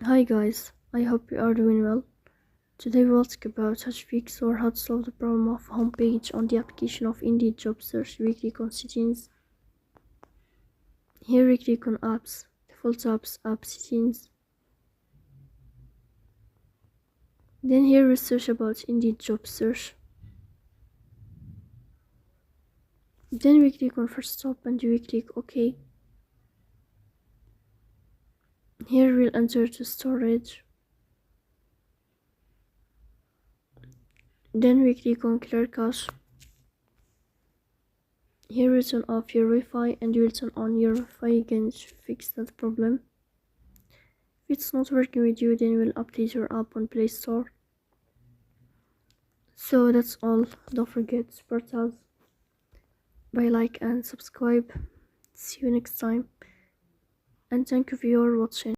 Hi guys, I hope you are doing well. Today we'll talk about how to fix or how to solve the problem of homepage on the application of Indeed job search. We click on settings. Here we click on apps, default apps, app settings. Then here we search about Indeed job search. Then we click on first stop and we click OK. Here we'll enter to storage. Then we click on clear cache. Here we turn off your Wi-Fi and you'll turn on your Wi-Fi again to fix that problem. If it's not working with you, then we'll update your app on Play Store. So that's all. Don't forget to support us by like and subscribe. See you next time, and thank you for your watching.